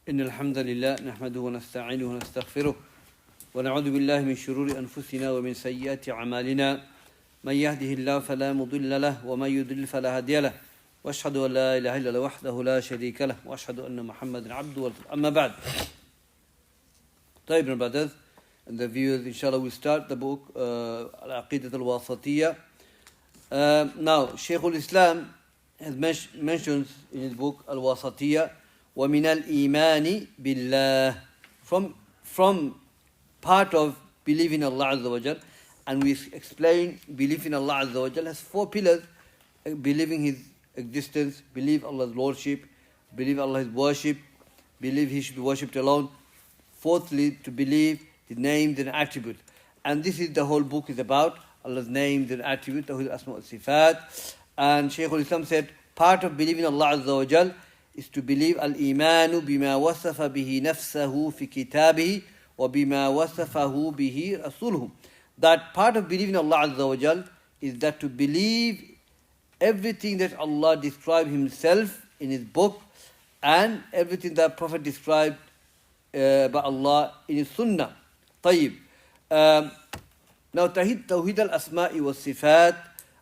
إن الحمد لله نحمده ونستعينه ونستغفره ونعوذ بالله من شرور أنفسنا ومن سيئات أعمالنا من يهده الله فلا مضل له ومن يضلل فلا هادي له وأشهد أن لا إله إلا الله وحده لا شريك له وأشهد أن محمدا عبده ورسوله أما بعد. طيب, brothers and the viewers, inshallah we'll start the book Aqeedah Al-Waasityyah. Now, Shaykh al-Islam has mentioned in his book Al-Waasityyah وَمِنَ الْإِيمَانِ بِاللَّهِ, from part of belief in Allah Azza wa Jal, and we explain belief in Allah Azza wa Jal has four pillars: believing His existence, believe Allah's lordship, believe Allah is worship, believe He should be worshipped alone. Fourthly, to believe His names and attributes. And this is the whole book is about, Allah's names and attributes, Tawhid Asma wa Sifat. And Shaykh al-Islam said, part of believing Allah Azza wa Jal is to believe al-imanu bima wasafa bihi nafsahu fi kitabihi wa bima wasafahu bihi rasuluhu. That part of believing Allah Azza wa Jal is that to believe everything that Allah described Himself in His book and everything that Prophet described by Allah in His Sunnah. طيب. Now, Tawhid al-Asma'i wa Sifat,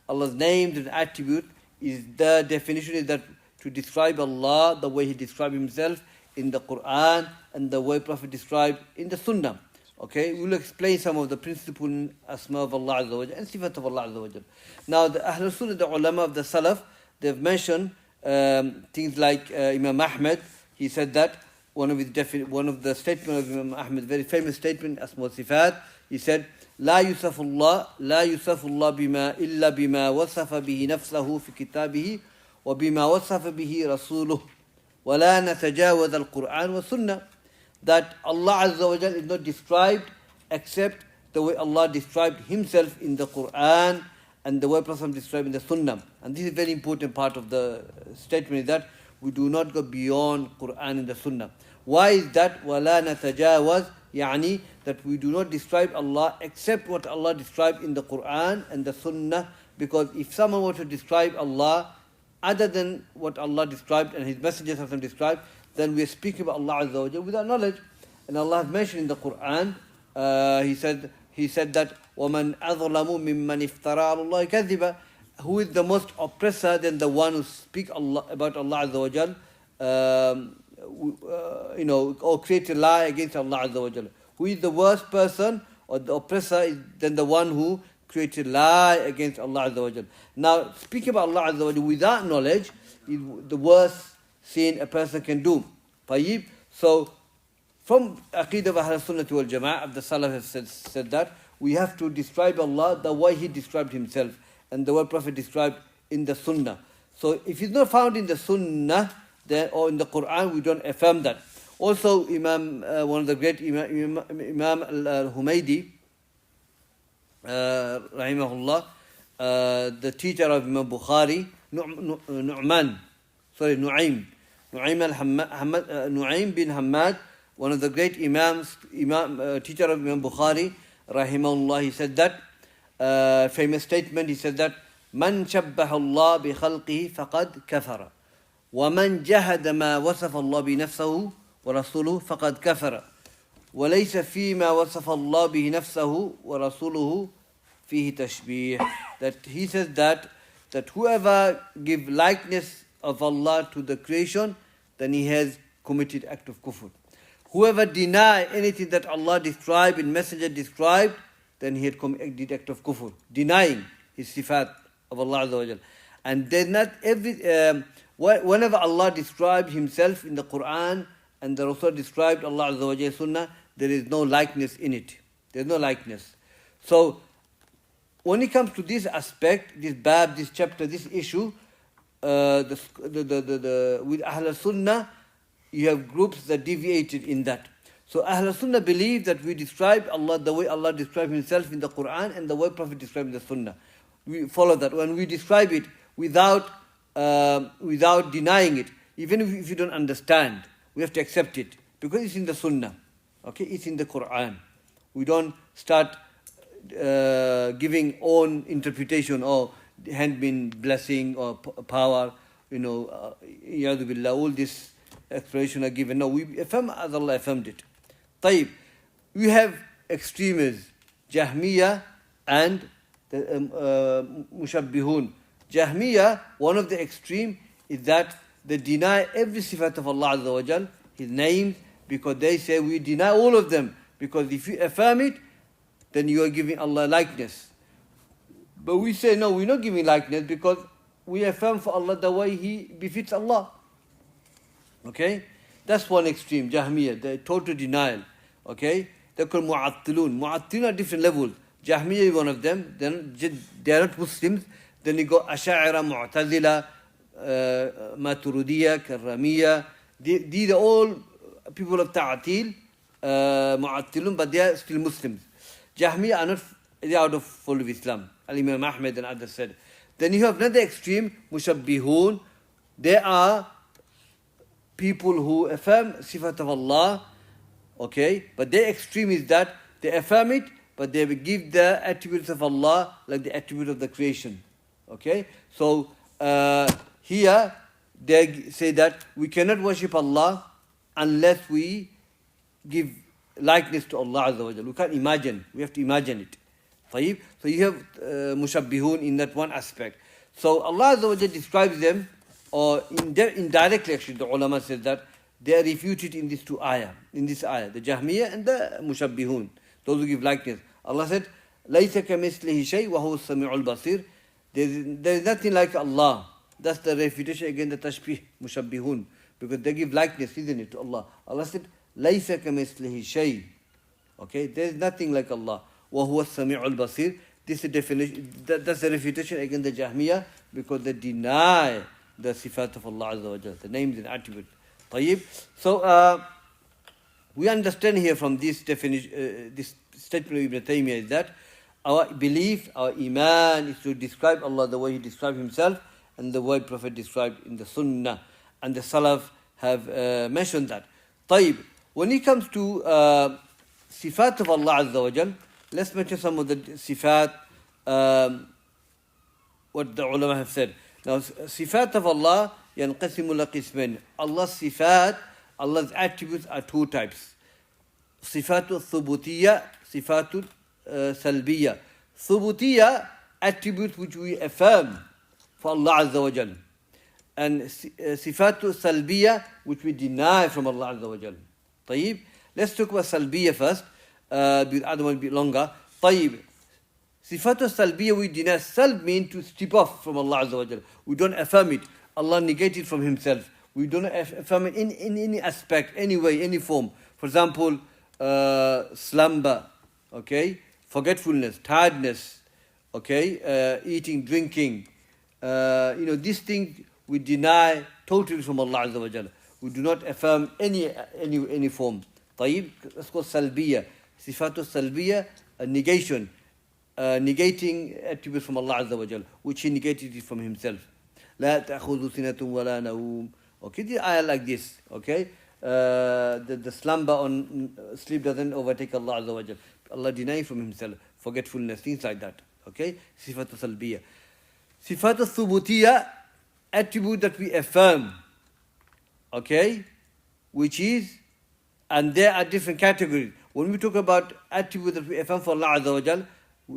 Allah's names and attributes, is the definition is that to describe Allah the way He described Himself in the Quran and the way Prophet described in the Sunnah. Okay, we'll explain some of the principal asma of Allah Azza wa Jal and sifat of Allah Azza wa Jal. Now, the Ahlul Sunnah, the ulama of the Salaf, they've mentioned things like Imam Ahmed. He said that one of the statements of Imam Ahmed, very famous statement, Asma wa Sifat, he said, لا يوصف الله بما إلا بما وصف به نفسه في كتابه وبما وصف به رسوله ولا نتجاوز القرآن والسنة. That Allah Azza wa Jal is not described except the way Allah described Himself in the Quran and the way Prophet described in the Sunnah. And this is a very important part of the statement, is that we do not go beyond Quran and the Sunnah. Why is that? وَلَا نَتَجَاوَزْ, يعني that we do not describe Allah except what Allah described in the Quran and the Sunnah. Because if someone were to describe Allah other than what Allah described and His messengers have described, then we are speaking about Allah Azza wa Jalla without knowledge. And Allah has mentioned in the Quran, He said that وَمَنْ أَظْلَمُ مِمَّنْ افْتَرَى عَلَى اللَّهِ كَذِبًا. Who is the most oppressor than the one who speaks about Allah Azza wa Jalla, or create a lie against Allah Azza wa Jalla? Who is the worst person or the oppressor than the one who creates a lie against Allah Azza wa Jalla? Now, speaking about Allah Azza wa Jalla without knowledge is the worst sin a person can do. طيب. So, from Aqeedah of Ahl Sunnah wal Jama'ah, the Salaf has said that we have to describe Allah the way He described Himself and the way Prophet described in the Sunnah. So, if it's not found in the Sunnah or in the Quran, we don't affirm that. Also, one of the great Imam al-Humaydi, rahimahullah, the teacher of Imam Bukhari, Nu'aym bin Hammad, one of the great imams, teacher of Imam Bukhari, rahimahullah, he said that, famous statement, he said that, من شبه الله بخلقه فقد كفر ومن جهد ما وصف الله بنفسه ورسوله فقد كفر وليس فيما وصف الله به نفسه ورسوله فيه تشبيه. That he says that whoever give likeness of Allah to the creation, then he has committed act of kufr. Whoever deny anything that Allah described and Messenger described, then he had committed act of kufr, denying His sifat of Allah Azza wa Jal. And there's not whenever Allah described Himself in the Quran and the Rasul described Allah Azza wa Jal Sunnah, there is no likeness in it. There's no likeness. So, when it comes to this aspect, this bab, this chapter, this issue, with Ahl Sunnah, you have groups that deviated in that. So Ahl Sunnah believe that we describe Allah the way Allah described Himself in the Quran and the way Prophet described in the Sunnah. We follow that. When we describe it without denying it, even if you don't understand, we have to accept it because it's in the Sunnah. Okay, it's in the Quran. We don't start giving own interpretation or hand mean blessing or power, yadu billah, all this explanation are given. No, we affirm as Allah affirmed it. طيب, we have extremists, Jahmiyyah and the Mushabbihun. Jahmiyyah, one of the extreme is that they deny every sifat of Allah Azza wa Jal, His names, because they say we deny all of them. Because if you affirm it, then you are giving Allah likeness. But we say no, we're not giving likeness because we affirm for Allah the way He befits Allah. Okay? That's one extreme, Jahmiyyah, the total denial. Okay? They're called Mu'attilun. Mu'attilun are different levels. Jahmiyyah is one of them. They are not Muslims. Then you go Asha'ira, Mu'tazila, Maturidiyya, Karramiyya. These are all people of Ta'atil, Mu'attilun, but they are still Muslims. Jahmiyyah are not, they are out of fold of Islam. Al-Imam Ahmed and others said. Then you have another extreme, Mushabbihun. They are people who affirm sifat of Allah, okay? But their extreme is that they affirm it, but they will give the attributes of Allah like the attribute of the creation, okay? So here they say that we cannot worship Allah unless we give likeness to Allah Azza wa Jalla. We can't imagine, we have to imagine it. طيب? So you have Mushabbihun in that one aspect. So Allah Azza wa Jalla describes them, or indirectly actually the ulama says that they are refuted in these two ayah, in this ayah, the Jahmiyyah and the Mushabbihun, those who give likeness. Allah said, لَيْسَ كَمِثْلِهِ شَيْءٍ وَهُوَ السَّمِيعُ الْبَصِيرُ. There is nothing like Allah. That's the refutation against the Tashbih, Mushabbihun, because they give likeness, isn't it, to Allah. Allah said, لَيْسَ كَمِثْلِهِ شَيْءٍ. Okay, there is nothing like Allah. وَهُوَ السَّمِيعُ الْبَصِيرُ. This is the definition, that's the refutation against the Jahmiyyah, because they deny the sifat of Allah Azza wa Jalla, the names and attributes. طيب. So we understand here from this definition, this statement of Ibn Taymiyyah is that our belief, our iman is to describe Allah the way He described Himself and the way Prophet described in the Sunnah. And the Salaf have mentioned that. طيب. When it comes to sifat of Allah Azza wa Jalla, let's mention some of the sifat, what the ulama have said. Now, sifat of Allah, ينقسم إلى قسمين. Allah's sifat, Allah's attributes are two types. صفات الثبوتية, صفات سلبية. ثبوتية, attributes which we affirm for Allah Azza wa Jal. And صفات سلبية, which we deny from Allah Azza wa Jal. طيب. Let's talk about سلبية first. The other one will be longer. طيب. صفات السلبية we deny. Salb means to strip off from Allah Azza wa Jal. We don't affirm it. Allah negated from Himself. We don't affirm it in any aspect, any way, any form. For example, slumber, okay, forgetfulness, tiredness, okay, eating, drinking. These things we deny totally from Allah Azza wa Jalla. We do not affirm any form. طيب, that's called salbiya. Sifatu salbiya, negation, negating attributes from Allah Azza wa Jalla, which He negated it from Himself. لا تأخذ سنة ولا نوم. Okay, the ayah like this. Okay, the slumber on sleep doesn't overtake Allah Azza wa Jal. Allah denies from Himself, forgetfulness, things like that. Okay, sifatu salbiya. Sifatu thubutiya, attribute that we affirm. Okay, which is, and there are different categories. When we talk about attribute that we affirm for Allah Azza wa Jal,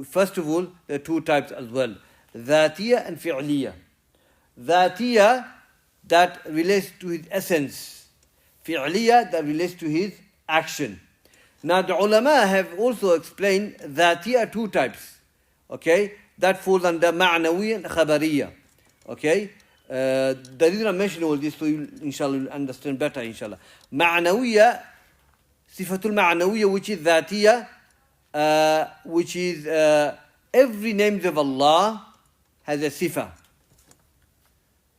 first of all, there are two types as well: dhatiya and fi'liya. Dhatiya, that relates to His essence. Fi'liya, that relates to His action. Now the ulama have also explained dhatiya are two types. Okay, that falls under ma'nawi and khabariya. Okay, the reason I mention all this, so you inshallah will understand better inshallah. Ma'nawiya, sifatul ma'nawiya, which is dhatiya, which is every name of Allah has a sifa.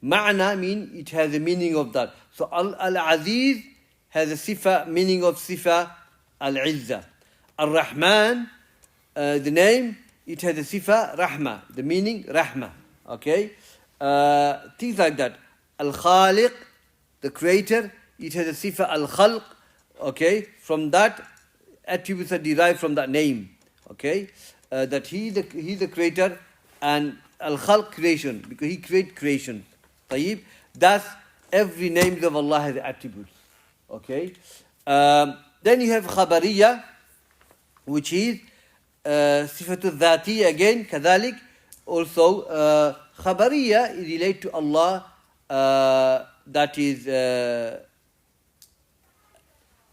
Ma'na mean it has a meaning of that. So Al-Aziz has a sifa, meaning of sifa Al-Izza. Al-Rahman, the name, it has a sifa Rahma, the meaning Rahma. Okay? Things like that. Al-Khaliq, the creator, it has a sifa Al-Khalq. Okay? From that, attributes are derived from that name. Okay? That he's the creator, and Al-Khalq, creation, because He created creation. طيب. That's every name of Allah has attributes. Okay. Then you have khabariyya, which is sifatul dhati again, kadhalik. Also, khabariyya is related to Allah, that is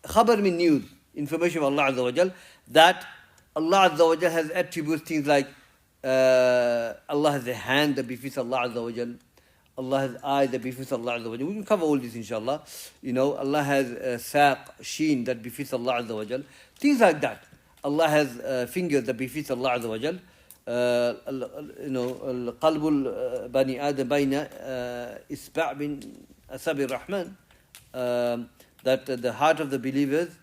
khabar means news, information of Allah Azza wa Jal, that Allah Azza wa Jal has attributes, things like Allah has a hand that befits Allah Azza wa Jal. Allah has eyes that befits Allah Azza wa Jal. We will cover all this inshallah. You know, Allah has a saq, sheen that befits Allah Azza wa Jal. Things like that. Allah has fingers that befits Allah Azza wa Jal. You know, qalbul bani adam bayna isba' bin asabi rahman. That the heart of the believers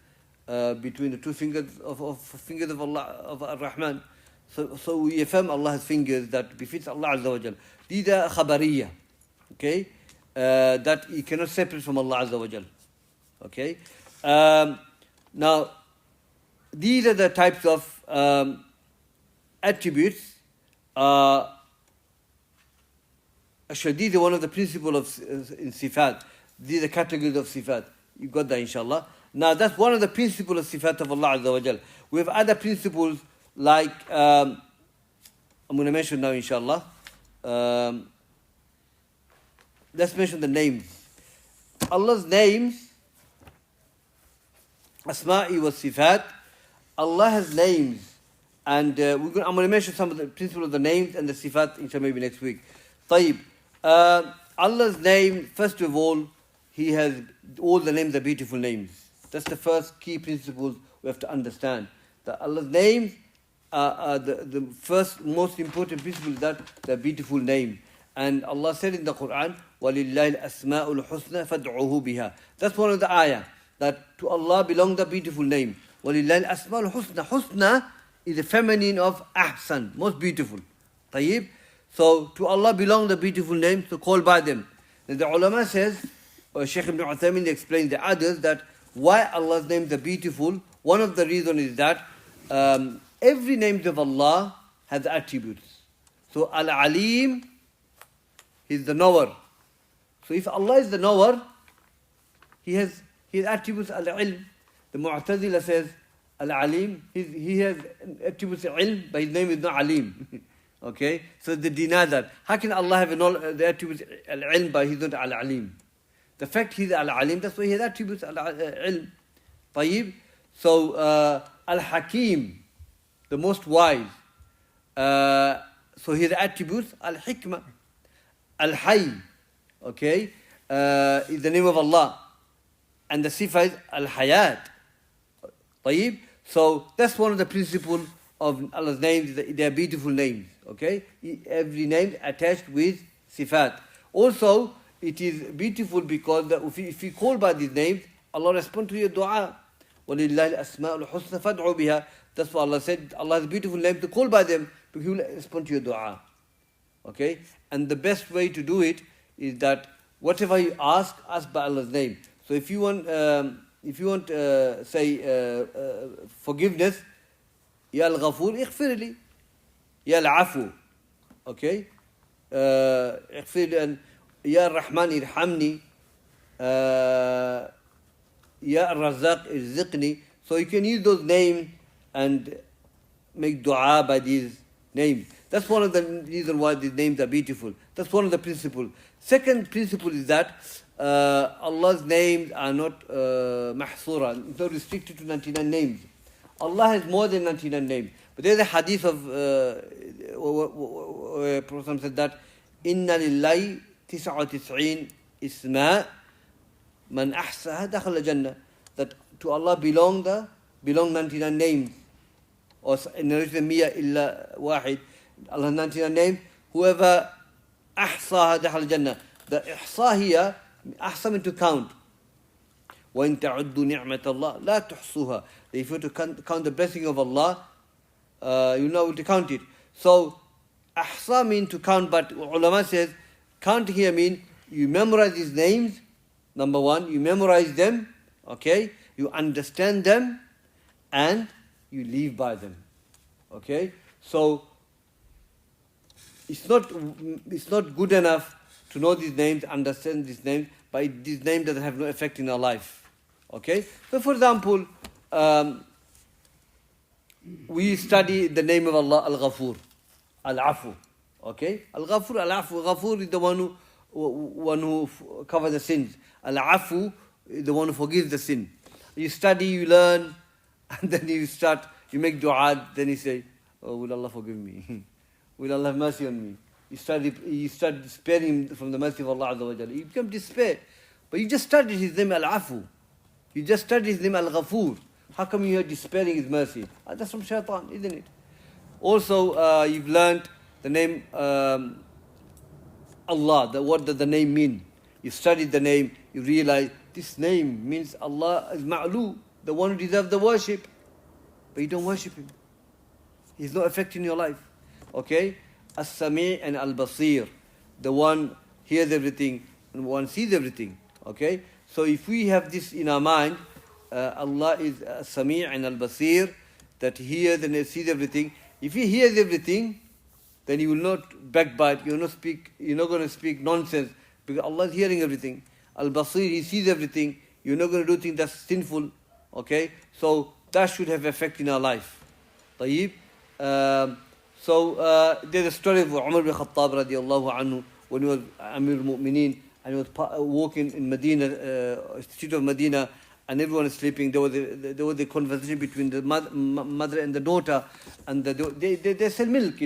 between the two fingers of Allah, of Ar-Rahman. So we affirm Allah has fingers that befits Allah Azza wa Jal. These are khabariyya. Okay, that you cannot separate from Allah Azza wa Jal. Okay, now these are the types of attributes. Actually, these are one of the principles of in sifat. These are categories of sifat. You got that, inshallah. Now that's one of the principles of sifat of Allah Azza wa Jal. We have other principles like I'm going to mention now, inshallah. Let's mention the names. Allah's names, Asma'i wa Sifat. Allah has names, and I'm going to mention some of the principles of the names and the Sifat, inshallah, maybe next week. Tayyib. Allah's name, first of all, He has all the names are beautiful names. That's the first key principle we have to understand. That Allah's names are the first most important principle is that they're beautiful name. And Allah said in the Quran, وَلِلَّهِ الْأَسْمَاءُ الْحُسْنَى فَادْعُوهُ بِهَا. That's one of the ayah, that to Allah belong the beautiful name. وَلِلَّهِ الْأَسْمَاءُ الْحُسْنَى. Husna is the feminine of ahsan, most beautiful. Tayyib. So to Allah belong the beautiful names, to call by them. And the ulama says, Shaykh ibn Uthaymin explains the others, that why Allah's names are beautiful. One of the reasons is that every name of Allah has attributes. So Al-Alim is the knower. So if Allah is the knower, He has attributes Al-Ilm. The Mu'tazila says Al-Alim, He has attributes Ilm, but His name is not Alim. Okay, so they deny that. How can Allah have the attributes Al-Ilm, but He's not Al-Alim? The fact He's Al-Alim, that's why He has attributes Al-Ilm. Tayyib. So Al-Hakim, the most wise. So His attributes Al-Hikmah. Al-Hayy, okay, is the name of Allah. And the sifa is Al-Hayat. Tayyib. So that's one of the principles of Allah's names. They are beautiful names. Okay, every name attached with sifat. Also, it is beautiful because if you call by these names, Allah responds to your dua. وَلِلَّهِ الْأَسْمَاءُ الْحُسْنَى فَادْعُوا بِهَا. That's why Allah said Allah has beautiful names to call by them, because He will respond to your dua. Okay, and the best way to do it is that whatever you ask by Allah's name. So if you want, say forgiveness, Ya Al-Ghafur, ighfir li. Ya Al-Afu, okay, ighfir li, and Ya Ar-Rahman, irhamni. Ya Ar-Razzaq, irziqni. So you can use those names and make dua by these names. That's one of the reasons why these names are beautiful. That's one of the principles. Second principle is that Allah's names are not mahsura, it's not restricted to 99 names. Allah has more than 99 names. But there's a hadith of where Prophet said that Inna lillahi 99 isma man ahsaha dakhala jannah. That to Allah belong 99 names. Or in narration miya illa wahid. Allah 99 names. Whoever ahsaha dakhala jannah. The ihsa here, ahsa means to count. وَإِن تَعُدُّوا نِعْمَةَ اللَّهِ لَا تُحْصُوهَا. If you to count the blessing of Allah, you know to count it. So, ahsa means to count, but ulama says, count here means you memorize these names, number one, you memorize them, okay, you understand them, and you live by them. Okay? So, it's not good enough to know these names, understand these names, but this name doesn't have no effect in our life. Okay? So for example, we study the name of Allah, Al-Ghafur, Al-Afu. Okay? Al-Ghafur, Al-Afu. Ghafur is the one who covers the sins. Al-Afu is the one who forgives the sin. You study, you learn, and then you make dua, then you say, oh, will Allah forgive me? Will Allah have mercy on me? You start despairing from the mercy of Allah Azza wa Jalla. You become despair. But you just studied His name Al-Afu. You just studied His name Al-Ghafur. How come you are despairing His mercy? That's from shaitan, isn't it? Also, you've learned the name Allah, what does the name mean? You studied the name, you realize this name means Allah is Ma'lu, the one who deserves the worship. But you don't worship Him. He's no effect in your life. Okay? As-Sami' and Al-Basir. The one hears everything and one sees everything. Okay? So if we have this in our mind, Allah is As-Sami' and Al-Basir, that He hears and sees everything. If He hears everything, then He will not backbite, you're not going to speak nonsense, because Allah is hearing everything. Al-Basir, He sees everything. You're not going to do things that's sinful. Okay? So that should have effect in our life. طيب. So there's a story of Umar bin Khattab radiallahu anhu, when he was Amir al-Mu'mineen, and he was walking in Medina, street of Medina, and everyone is sleeping. There was a conversation between the mother and the daughter, and they sell milk,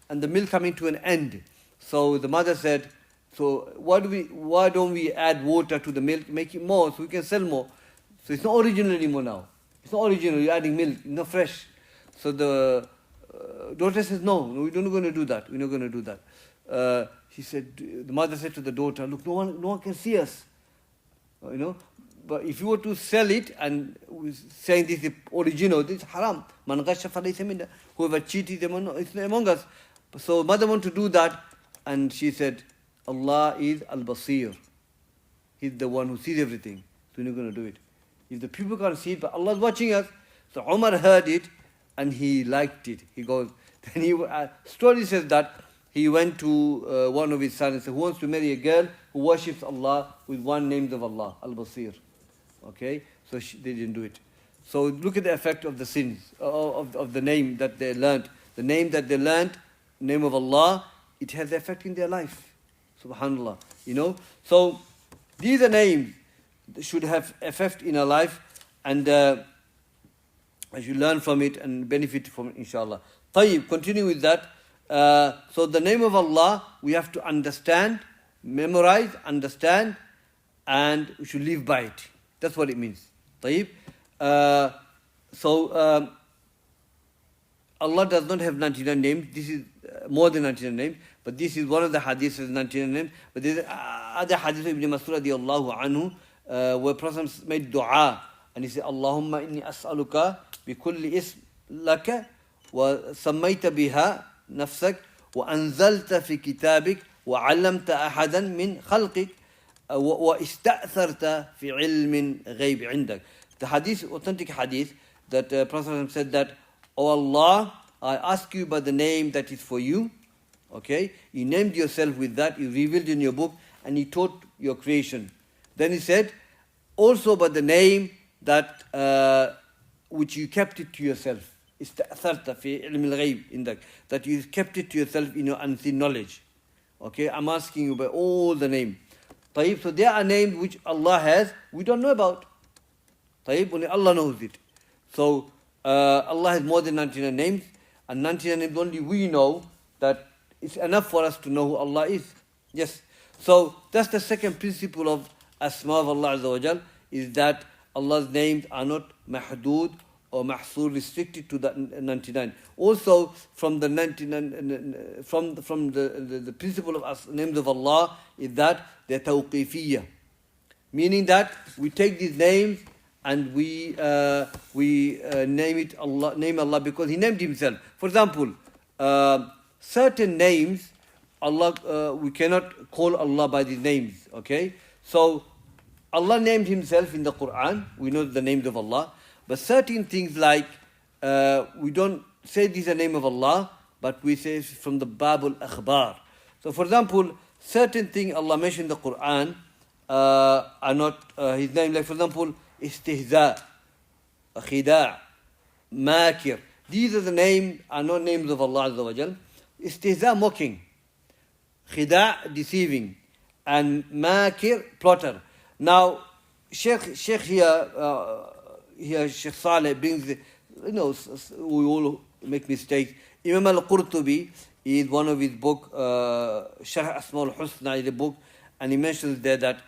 and the milk coming to an end. So the mother said, so why don't we add water to the milk, make it more so we can sell more? So it's not original anymore now. It's not original, you're adding milk, it's not fresh. So the daughter says, no, we're not going to do that. We're not going to do that. The mother said to the daughter, look, no one can see us. But if you were to sell it and saying this is original, this is haram. Man ghasha falaysa minna. Whoever cheated is among us. So mother wanted to do that, and she said, Allah is Al-Basir. He's the one who sees everything. So we're not going to do it. If the people can't see it, but Allah is watching us. So Umar heard it, and he liked it. He goes, then story says that he went to one of his sons and said, who wants to marry a girl who worships Allah with one name of Allah, Al-Basir. Okay, so they didn't do it. So look at the effect of the sins, of the name that they learned. The name that they learned, name of Allah, it has the effect in their life. Subhanallah. So these are names that should have effect in our life, and I should learn from it and benefit from it, inshallah. Tayyib, continue with that. So the name of Allah, we have to understand, memorize, understand, and we should live by it. That's what it means. Tayyib. Allah does not have 99 names. This is more than 99 names. But this is one of the hadiths with 99 names. But there is other hadith of Ibn Mas'ud radiallahu anhu, where Prophet made dua. And he said, Allahumma inni as'aluka bi kulli ism laka wa sammayta biha nafsak wa anzalta fi kitabik wa 'allamta ahadan min khalqik wa ista'tharta fi ilmin ghayb 'indak. The hadith, authentic hadith, that Prophet said that, O Allah, I ask you by the name that is for you. Okay? You named yourself with that, you revealed in your book, and you taught your creation. Then he said, also by the name that which you kept it to yourself. Ista'tharta fi ilm al-ghayb indak. That you kept it to yourself in your unseen knowledge. Okay? I'm asking you by all the names. Tayyib, so there are names which Allah has, we don't know about. Tayyib, only Allah knows it. So Allah has more than 99 names, and 99 names only we know, that it's enough for us to know who Allah is. Yes. So that's the second principle of Asma of Allah Azza wa Jal, is that Allah's names are not mahdood or mahsur, restricted to the 99. Also, from the 99, from the principle of names of Allah is that they're tawqifiyya, meaning that we take these names and we name Allah because He named Himself. For example, certain names, Allah, we cannot call Allah by these names. Okay, so Allah named Himself in the Quran. We know the names of Allah, but certain things like we don't say these are the name of Allah, but we say from the Bab al-Akhbar. So, for example, certain thing Allah mentioned in the Quran, are not his name. Like for example, istihza, khida', makir. These are the names, are not names of Allah Azza wa Jal. Istihza, mocking. Khida', deceiving. And makir, plotter. Now, Sheikh here, Sheikh Saleh brings, we all make mistakes. Imam al-Qurtubi is one of his book, Sharh Asma al-Husna is a book, and he mentions there that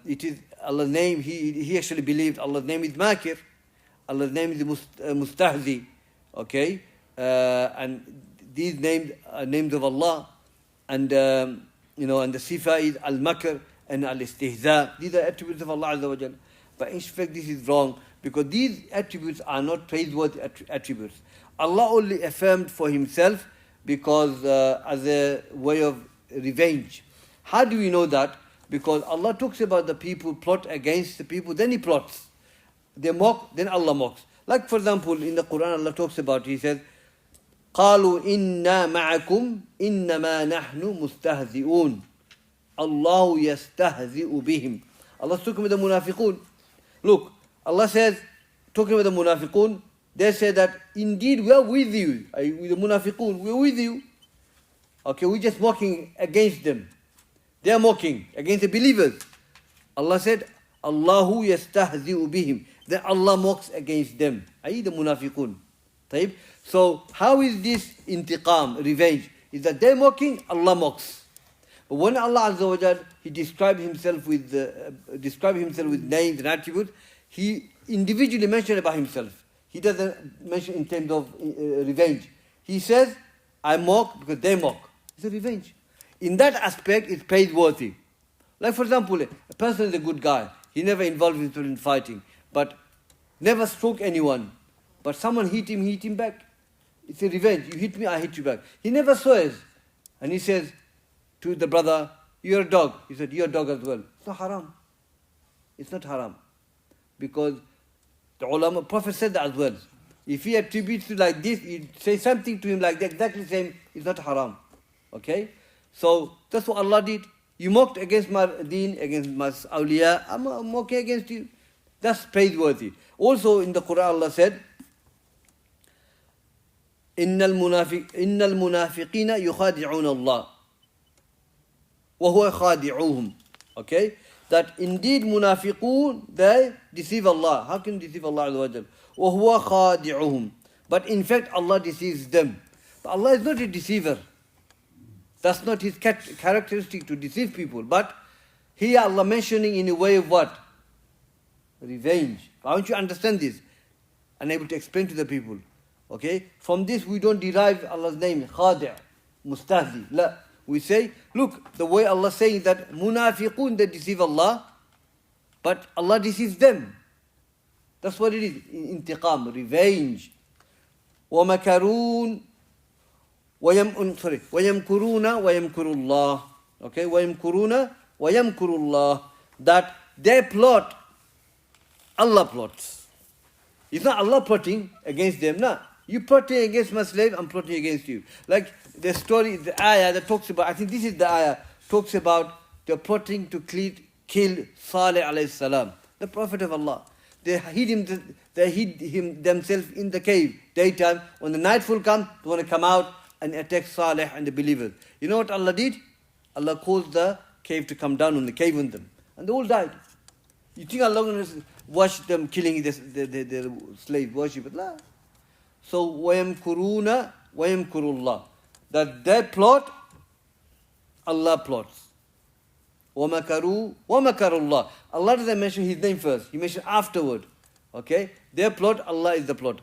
it is Allah's name, he actually believed Allah's name is Makir, Allah's name is Mustahzi, okay? And these names are names of Allah, and and the sifa is al-makr and al-istihza. These are attributes of Allah Azza wa Jalla. But in fact, this is wrong, because these attributes are not praiseworthy attributes. Allah only affirmed for himself because as a way of revenge. How do we know that? Because Allah talks about the people plot against the people, then he plots. They mock, then Allah mocks. Like for example, in the Quran, Allah talks about, he says, قالوا إنا معكم إنما نحن مستهزئون الله يستهزئ بهم. Allah is talking with the munafiqun. Look, Allah says, talking with the munafiqun, they say that indeed we are with you, with the munafiqun, we are with you. Okay, we're just mocking against them. They are mocking against the believers. Allah said, Allahu yastahzi'u bihim. Then Allah mocks against them, i.e. the munafiqun. So how is this intiqam, revenge? Is that they're mocking, Allah mocks. But when Allah Azza wa Jal, He described Himself with names and attributes, He individually mentioned about Himself. He doesn't mention in terms of revenge. He says, I mock because they mock. It's a revenge. In that aspect, it's praiseworthy. Like for example, a person is a good guy. He never involved himself in fighting, but never struck anyone. But someone hit him back. It's a revenge. You hit me, I hit you back. He never swears. And he says to the brother, you're a dog. He said, you're a dog as well. It's not haram. It's not haram. Because the ulama, Prophet said that as well. If he attributes you like this, you say something to him like that, exactly the same, it's not haram. Okay? So that's what Allah did. You mocked against my deen, against my awliya. I'm mocking against you. That's praiseworthy. Also in the Quran, Allah said, إن المنافقين يخادعون الله وهو خادعوهم. Okay? That indeed munafiqun, they deceive Allah. How can you deceive Allah Azza wa Jal? وهو خادعوهم. But in fact, Allah deceives them. But Allah is not a deceiver. That's not His characteristic to deceive people. But here Allah mentioning in a way of what? Revenge. I want you to understand this. Unable to explain to the people. Okay? From this we don't derive Allah's name, Khadi', Mustahzi. La. We say, look, the way Allah is saying that munafiqun, they deceive Allah, but Allah deceives them. That's what it is. Intiqam, revenge. وَمَكَرُونَ وَيَمْكُرُونَ وَيَمْكُرُ اللَّهِ. Okay? وَيَمْكُرُونَ وَيَمْكُرُ اللَّهِ. That they plot, Allah plots. It's not Allah plotting against them, no. You plotting against my slave, I'm plotting against you. Like the story, the ayah that talks about, I think this is the ayah, talks about the plotting to kill Saleh alayhi salam, the Prophet of Allah. They hid him themselves in the cave, daytime. When the nightfall comes, they want to come out and attack Saleh and the believers. You know what Allah did? Allah caused the cave to come down on the cave on them. And they all died. You think Allah will watch them killing the slave worship? Allah. So, وَيَمْكُرُونَ وَيَمْكُرُ اللَّهِ. That they plot, Allah plots. وَمَكَرُوا وَمَكَرُ اللَّهِ. Allah doesn't mention His name first. He mentioned afterward. Okay? Their plot, Allah is the plot.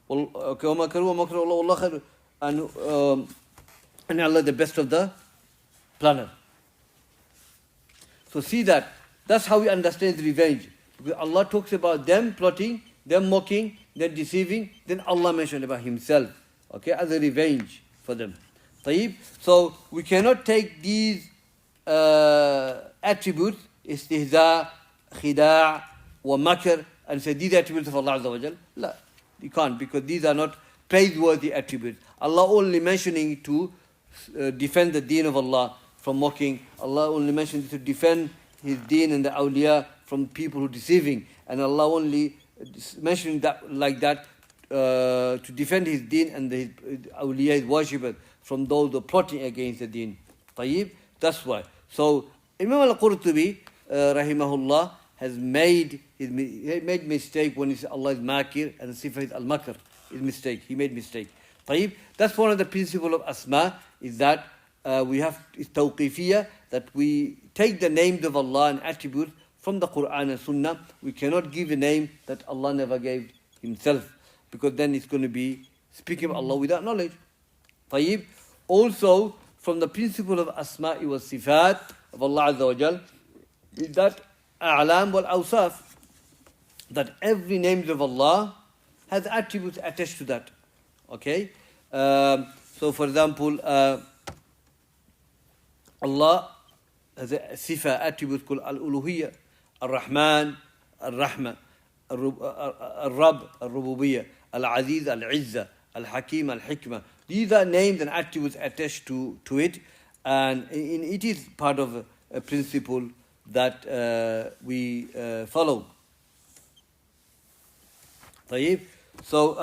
Okay, وَمَكَرُوا وَمَكَرُ اللَّهِ وَاللَّهُ خَيْرٌ. And Allah the best of the planner. So see that. That's how we understand revenge. Because Allah talks about them plotting, them mocking, them deceiving, then Allah mentioned about Himself, okay, as a revenge for them. طيب? So we cannot take these attributes, istihza, khida' wa makr, and say these attributes of Allah Azza wa Jal. La, you can't, because these are not praiseworthy attributes. Allah only mentioning to defend the deen of Allah from mocking. Allah only mentioned to defend His deen and the awliya from people who are deceiving. And Allah only mentioning that like that to defend His deen and His awliya, His worshippers, from those who are plotting against the deen. Tayyib? That's why. So Imam al-Qurtubi, rahimahullah, has made mistake when he said Allah is makir and Sifat is al-makr. Is mistake. He made mistake. Tayyib? That's one of the principles of asma, is that we have tawqifiyah, that we take the names of Allah and attributes from the Quran and Sunnah. We cannot give a name that Allah never gave Himself, because then it's going to be speaking of Allah without knowledge. Tayyib. Also, from the principle of asma wa sifat of Allah Azza wa Jal, is that a'lam wal awsaf, that every name of Allah has attributes attached to that. Okay? So for example, Allah has a sifa attribute called al-uluhiyya, al-Rahman, al-Rahma, al-Rab, al-Rububiyyah, al-Aziz, al-Izza, al-Hakim, al-Hikmah. These are names and attributes attached to it, and it is part of a principle that we follow. طيب. So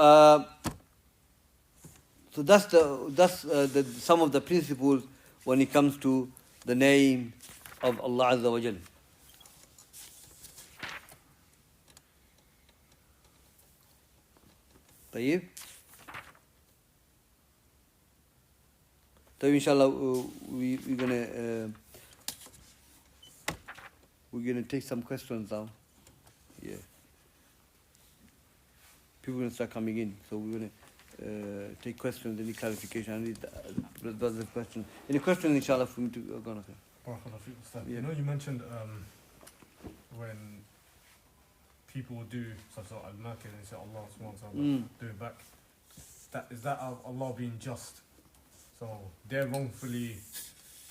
that's the some of the principles when it comes to the name of Allah Azza wa Jal. طيب. So inshallah we're gonna take some questions now. Yeah. People are gonna start coming in, so we're gonna take questions, any clarification. I need the question. Any question, inshallah, for me to go on. Yeah. You know, you mentioned when people do such as al-Makir and say Allah subhanahu wa ta'ala, do it back. Is that Allah being just? So they're wrongfully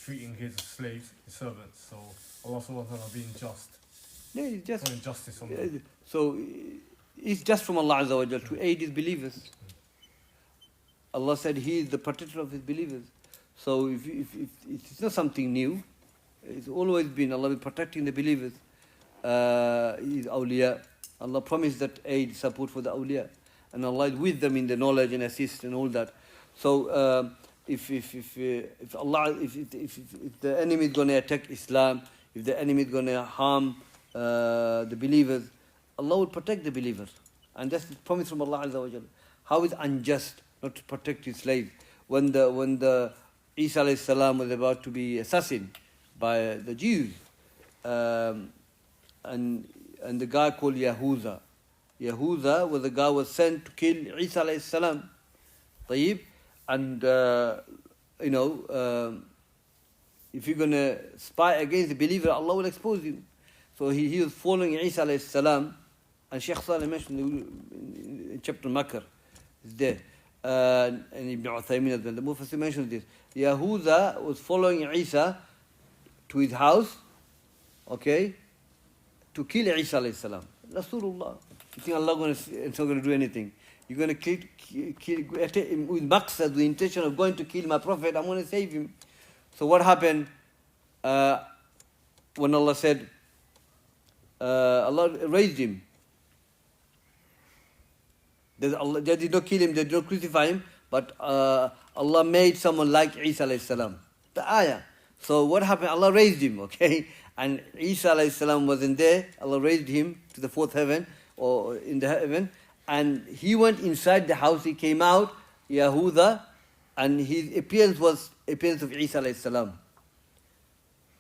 treating His slaves, His servants. So Allah subhanahu wa ta'ala being just. Yeah, it's just. Putting justice on them. So it's just from Allah Azza wa Jal to aid His believers. Allah said He is the protector of His believers. So if it's not something new, it's always been Allah is protecting the believers. His awliya. Allah promised that aid, support for the awliya, and Allah is with them in the knowledge and assist and all that. So if the enemy is going to attack Islam, if the enemy is going to harm the believers, Allah will protect the believers, and that's the promise from Allah Azza wa Jalla. How is unjust not to protect His slaves when the Isa alayhi salam was about to be assassinated by the Jews, and the guy called Yahuza. Yahuza was the guy who was sent to kill Isa alayhi salam. طيب. And if you're going to spy against the believer, Allah will expose you. So he was following Isa alayhi salam, and Shaykh Saleh mentioned in chapter Makr, is there, and Ibn Uthaymin, the Mufassir mentioned this. Yahuza was following Isa to his house, okay, to kill Isa alayhi salam. Rasulullah. You think Allah is not going to do anything? You're going to kill with maqsad, the intention of going to kill my Prophet, I'm going to save him. So what happened when Allah said, Allah raised him? They did not kill him, they did not crucify him, but Allah made someone like Isa alayhi salam. The ayah. So what happened? Allah raised him, okay? And Isa alayhi salam wasn't there. Allah raised him to the fourth heaven, or in the heaven. And he went inside the house, he came out, Yahuda, and his appearance was appearance of Isa alayhi salam.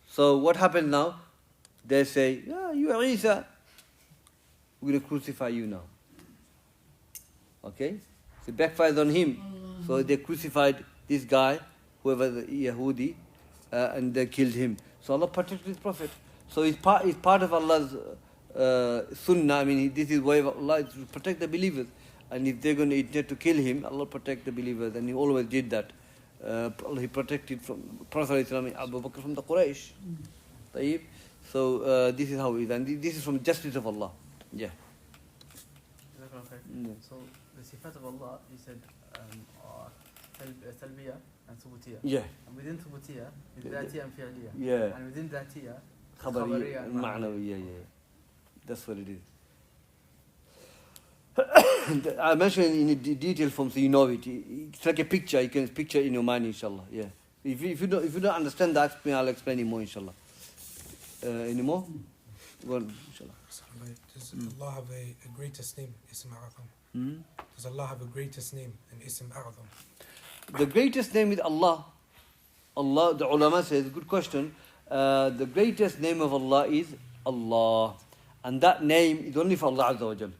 So what happened now? They say, yeah, you are Isa. We're going to crucify you now. Okay? So it backfired on him. So they crucified this guy, whoever the Yahudi, and they killed him. So Allah protected His Prophet. So it's part of Allah's sunnah. I mean, this is way of Allah to protect the believers. And if they're going to intend to kill him, Allah protect the believers. And He always did that. He protected from Prophet Abu Bakr from the Quraysh. طيب. So this is how it is. And this is from justice of Allah. Yeah. So the sifat of Allah, you said, are Talbiyah and Thubutiyah. Yeah. And within Thubutiyah is Dhatiyah and Fi'liyah. Yeah. And within Dhatiyah, Khabariya and Ma'nawiya, yeah. That's what it is. I mentioned in detail form so you know it. It's like a picture. You can picture in your mind, inshallah. Yeah. If you don't understand that, I'll explain it more, inshallah. Any more? Go on, inshallah. Does Allah have a greatest name, Ism A'zam? Does Allah have a greatest name, an Ism A'zam? The greatest name is Allah. Allah, the ulama says, good question. The greatest name of Allah is Allah. And that name is only for Allah Azza wa Jal.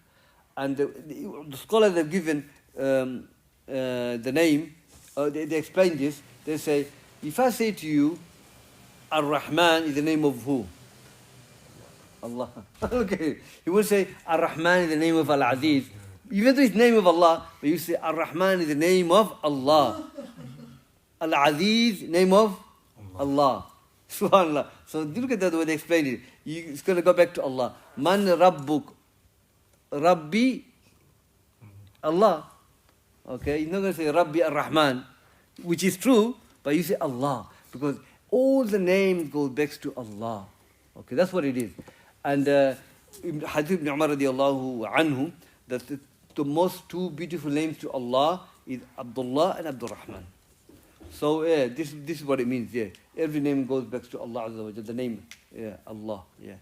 And the scholars have given the name, they explain this. They say, if I say to you, Ar-Rahman is the name of who? Allah. Okay. He will say, Ar-Rahman is the name of Al-Aziz. Even though it's the name of Allah, but you say, Ar-Rahman is the name of Allah. Al-Aziz, name of Allah. Subhanallah. So look at that way they explain it. It's going to go back to Allah. Man Rabbuk. Rabbi, Allah. Okay, you're not going to say Rabbi Ar-Rahman, which is true, but you say Allah, because all the names go back to Allah. Okay, that's what it is. And Hadith ibn Umar radiallahu anhu, that the most two beautiful names to Allah is Abdullah and Abdul Rahman. So yeah, this is what it means. Yeah, every name goes back to Allah Azza wa Jalla. The name, yeah, Allah. Yeah.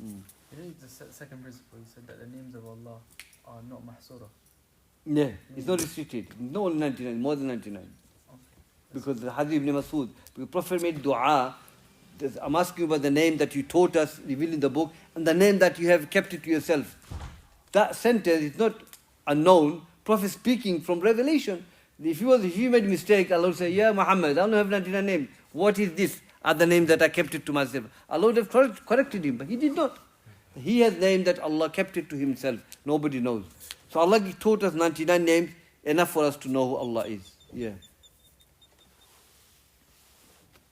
I think the second principle, he said that the names of Allah are not mahsura. Yeah, it's not restricted. No 99, more than 99. Okay. Because the Hadith ibn Masud, the Prophet made dua. I'm asking you about the name that you taught us, revealed in the book, and the name that you have kept it to yourself. That sentence is not unknown. Prophet speaking from revelation. If he made a mistake, Allah would say, yeah, Muhammad, I don't have 99 names. What is this? Are the names that I kept it to myself? Allah would have corrected him, but he did not. He has named that Allah kept it to himself. Nobody knows. So Allah taught us 99 names, enough for us to know who Allah is. Yeah.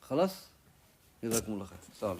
خلاص؟ جزاكم الله خير.